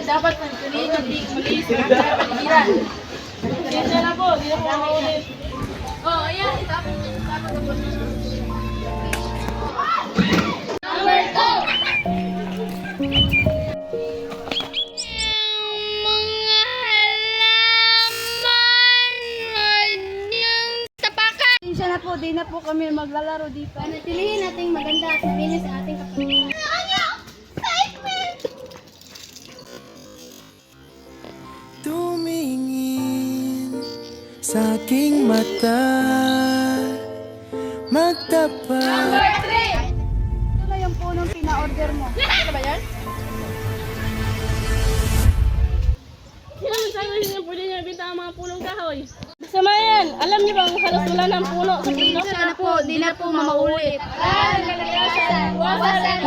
dapat piliin ng malinis na paligiran. Pasensya na po, hindi na po maulit. Oh, ayan, itapon na po. Number 2! Pasensya na po, di na po kami maglalaro dito. Panatilihin nating maganda at malinis sa ating kapatid. Tumingin sa aking mata, magtapat. Number 3! Ito na yung punong pina-order mo. Ano ba yan? Sino nagsabi niyo pwede niya bita ang mga punong kahoy? Sama yan! Alam niyo bang halos wala ng puno sa puno? Sana po, di na po mamaulit. Wasan, wasan, wasan,